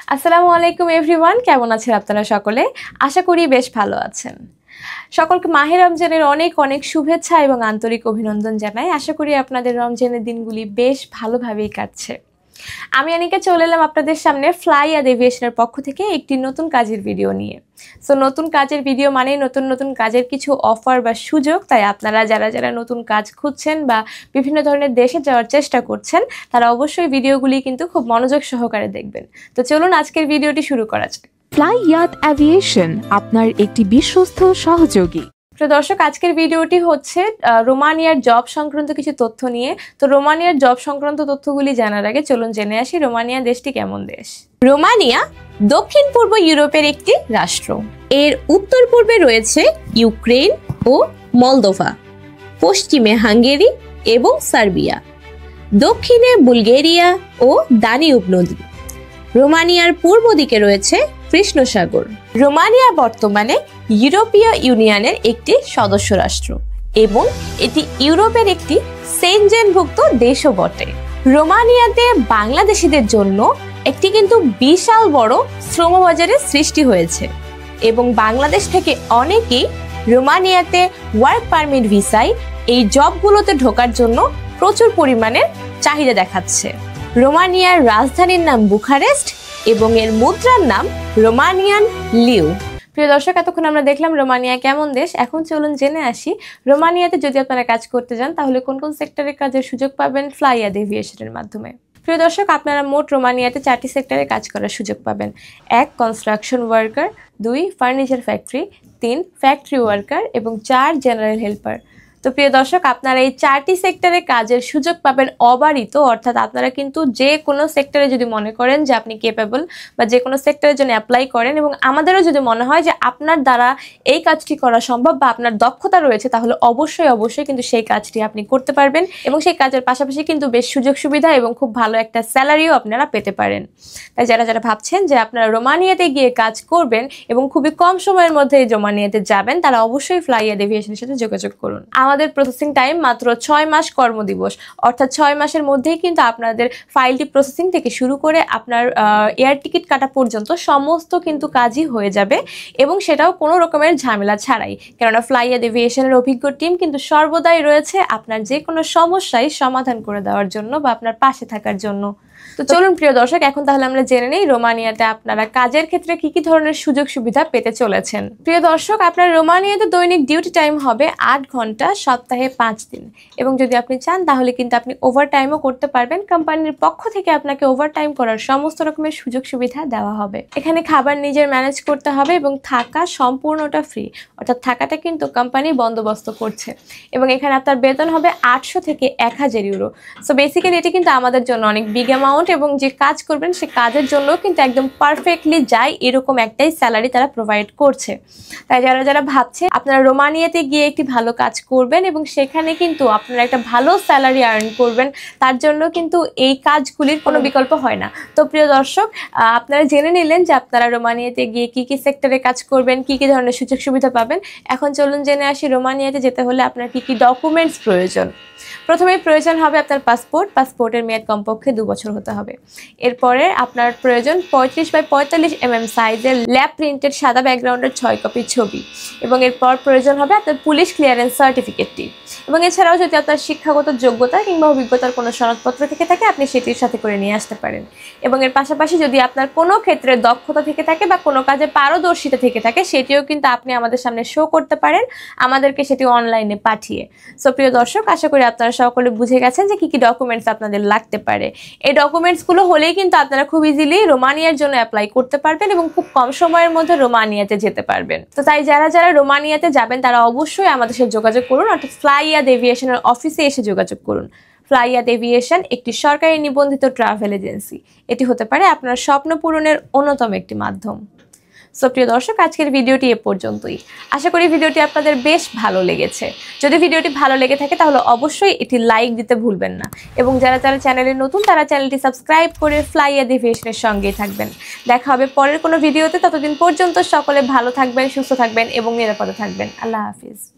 আসসালামু আলাইকুম এভরিওয়ান, কেমন আছেন আপনারা সকলে? আশা করি বেশ ভালো আছেন। সকলকে মাহে রমজানের অনেক অনেক শুভেচ্ছা এবং আন্তরিক অভিনন্দন জানাই। আশা করি আপনাদের রমজানের দিনগুলি বেশ ভালোভাবেই কাটছে। আমি আনিকা চলে এলাম আপনাদের সামনে ফ্লাইয়াদ এভিয়েশনের পক্ষ থেকে একটি নতুন কাজের ভিডিও নিয়ে। সো নতুন কাজের ভিডিও মানে নতুন নতুন কাজের কিছু অফার বা সুযোগ। তাই আপনারা যারা নতুন কাজ খুঁজছেন বা বিভিন্ন ধরনের দেশে যাওয়ার চেষ্টা করছেন তারা অবশ্যই ভিডিওগুলি কিন্তু খুব মনোযোগ সহকারে দেখবেন। তো চলুন আজকের ভিডিওটি শুরু করা যাক। ফ্লাইয়াদ এভিয়েশন আপনার একটি বিশ্বস্ত সহযোগী। তো দর্শক, আজকের ভিডিওটি হচ্ছে রোমানিয়ার জব সংক্রান্ত কিছু তথ্য নিয়ে। তো রোমানিয়ার জব সংক্রান্ত তথ্যগুলি জানার আগে চলুন জেনে আসি রোমানিয়া দেশটি কেমন দেশ। রোমানিয়া দক্ষিণ পূর্ব ইউরোপের একটি রাষ্ট্র। এর উত্তর পূর্বে রয়েছে ইউক্রেন ও মলদোভা, পশ্চিমে হাঙ্গেরি এবং সার্বিয়া, দক্ষিণে বুলগেরিয়া ও দানিউব নদী। রোমানিয়ার পূর্ব দিকে রয়েছে কৃষ্ণ সাগর। রোমানিয়া বর্তমানে ইউরোপীয় ইউনিয়নের একটি সদস্য রাষ্ট্র এবং এটি ইউরোপের একটি সেনজেনভুক্ত দেশও বটে। রোমানিয়াতে বাংলাদেশিদের জন্য একটি কিন্তু বিশাল বড় শ্রমবাজারের সৃষ্টি হয়েছে এবং বাংলাদেশ থেকে অনেকেই রোমানিয়াতে ওয়ার্ক পারমিট ভিসায় এই জবগুলোতে ঢোকার জন্য প্রচুর পরিমাণে চাহিদা দেখাচ্ছে। রোমানিয়ার রাজধানীর নাম বুখারেস্ট এবং এর মুদ্রার নাম রোমানিয়ান লিউ। প্রিয় দর্শক, এতক্ষণ আমরা দেখলাম রোমানিয়া কেমন দেশ। এখন চলুন জেনে আসি রোমানিয়াতে যদি আপনারা কাজ করতে যান তাহলে কোন কোন সেক্টরে কাজের সুযোগ পাবেন ফ্লাইয়াদ এভিয়েশনের মাধ্যমে। প্রিয় দর্শক, আপনারা মোট রোমানিয়াতে 4টি সেক্টরে কাজ করার সুযোগ পাবেন। 1 construction worker, 2 furniture factory, 3 factory worker এবং 4 জেনারেল হেল্পার। তো প্রিয় দর্শক, আপনারা এই 4টি সেক্টরে কাজের সুযোগ পাবেন অবারিত। অর্থাৎ আপনারা কিন্তু যে কোনো সেক্টরে যদি মনে করেন যে আপনি কেপেবল বা যে কোনো সেক্টরের জন্য অ্যাপ্লাই করেন এবং আমাদেরও যদি মনে হয় যে আপনার দ্বারা এই কাজটি করা সম্ভব বা আপনার দক্ষতা রয়েছে তাহলে অবশ্যই কিন্তু সেই কাজটি আপনি করতে পারবেন এবং সেই কাজের পাশাপাশি কিন্তু বেশ সুযোগ সুবিধা এবং খুব ভালো একটা স্যালারিও আপনারা পেতে পারেন। তাই যারা ভাবছেন যে আপনারা রোমানিয়াতে গিয়ে কাজ করবেন এবং খুবই কম সময়ের মধ্যে রোমানিয়াতে যাবেন তারা অবশ্যই ফ্লাইয়াদ এভিয়েশনের সাথে যোগাযোগ করুন। আমাদের প্রসেসিং টাইম মাত্র 6 মাস কর্মদিবস, অর্থাৎ 6 মাসের মধ্যেই কিন্তু আপনাদের ফাইলটি প্রসেসিং থেকে শুরু করে আপনার এয়ার টিকিট কাটা পর্যন্ত সমস্ত কিন্তু কাজই হয়ে যাবে এবং সেটাও কোনো রকমের ঝামেলা ছাড়াই। কেননা ফ্লাইয়াদ এভিয়েশনের অভিজ্ঞ টিম কিন্তু সর্বদাই রয়েছে আপনার যে কোনো সমস্যাই সমাধান করে দেওয়ার জন্য বা আপনার পাশে থাকার জন্য। তো চলুন প্রিয় দর্শক, এখন তাহলে আমরা জেনে নেই রোমানিয়াতে আপনারা কাজের ক্ষেত্রে কি কি ধরনের সুযোগ সুবিধা পেতে চলেছেন। প্রিয় দর্শক, আপনার রোমানিয়াতে দৈনিক ডিউটি টাইম হবে 8 ঘন্টা, সপ্তাহে 5 দিন এবং যদি আপনি চান তাহলে কিন্তু আপনি ওভারটাইমও করতে পারবেন। কোম্পানির পক্ষ থেকে আপনাকে ওভারটাইম করার সমস্ত রকমের সুযোগ সুবিধা দেওয়া হবে। এখানে খাবার নিজের ম্যানেজ করতে হবে এবং থাকা সম্পূর্ণটা ফ্রি, অর্থাৎ থাকাটা কিন্তু কোম্পানি বন্দোবস্ত করছে এবং এখানে আপনার বেতন হবে 800 থেকে 1000 ইউরো। সো বেসিক্যালি এটি কিন্তু আমাদের জন্য অনেক বিগ অ্যামাউন্ট এবং যে কাজ করবেন সে কাজের জন্য কিন্তু একদম পারফেক্টলি যায় এরকম একটাই স্যালারি তারা প্রোভাইড করছে। তাই যারা ভাবছে আপনারা রোমানিয়াতে গিয়ে একটি ভালো কাজ করবেন এবং সেখানে কিন্তু আপনারা একটা ভালো স্যালারি আর্ন করবেন, তার জন্য কিন্তু এই কাজগুলির কোনো বিকল্প হয় না। তো প্রিয় দর্শক, আপনারা জেনে নিলেন যে আপনারা রোমানিয়াতে গিয়ে কি কি সেক্টরে কাজ করবেন, কি কি ধরনের সুযোগ সুবিধা পাবেন। এখন চলুন জেনে আসি রোমানিয়াতে যেতে হলে আপনার কি কি ডকুমেন্টস প্রয়োজন। প্রথমেই প্রয়োজন হবে আপনার পাসপোর্টের মেয়াদ কমপক্ষে 2 বছর হতে হবে। এরপরে আপনার প্রয়োজন 35x45 mm সাইজের ল্যাব প্রিন্টেড সাদা ব্যাকগ্রাউন্ডের 6 কপি ছবি এবং এরপর প্রয়োজন হবে আপনার পুলিশ ক্লিয়ারেন্স সার্টিফিকেটটি এবং এছাড়াও যদি আপনার শিক্ষাগত যোগ্যতা কিংবা অভিজ্ঞতার কোনো সনদপত্র থেকে থাকে আপনি সেটির সাথে করে নিয়ে আসতে পারেন এবং এর পাশাপাশি যদি আপনার কোনো ক্ষেত্রে দক্ষতা থেকে থাকে বা কোনো কাজে পারদর্শিতা থেকে থাকে সেটিও কিন্তু আপনি আমাদের সামনে শো করতে পারেন, আমাদেরকে সেটি অনলাইনে পাঠিয়ে। সো প্রিয় দর্শক, আশা করি আপনারা সকলে বুঝে গেছেন যে কি কি ডকুমেন্টস আপনাদের লাগতে পারে। এই ডকুমেন্টসগুলো হলেই কিন্তু আপনারা খুব ইজিলি রোমানিয়ার জন্য অ্যাপ্লাই করতে পারবেন এবং খুব কম সময়ের মধ্যে রোমানিয়াতে যেতে পারবেন। তো তাই যারা রোমানিয়াতে যাবেন তারা অবশ্যই আমাদের সাথে যোগাযোগ করুন, অর্থাৎ ফ্লাইয়াদ এভিয়েশনের অফিসে এসে যোগাযোগ করুন। ফ্লাইয়াদ এভিয়েশন একটি সরকারি নিবন্ধিত ট্রাভেল এজেন্সি। এটি হতে পারে আপনার স্বপ্ন পূরণের অন্যতম একটি মাধ্যম। সো প্রিয় দর্শক, আজকের ভিডিওটি এ পর্যন্তই। আশা করি ভিডিওটি আপনাদের বেশ ভালো লেগেছে। যদি ভিডিওটি ভালো লেগে থাকে তাহলে অবশ্যই এটি লাইক দিতে ভুলবেন না এবং যারা চ্যানেলে নতুন তারা চ্যানেলটি সাবস্ক্রাইব করে ফ্লাইয়াদ এভিয়েশনের সঙ্গেই থাকবেন। দেখা হবে পরের কোনো ভিডিওতে। ততদিন পর্যন্ত সকলে ভালো থাকবেন, সুস্থ থাকবেন এবং নিরাপদে থাকবেন। আল্লাহ হাফিজ।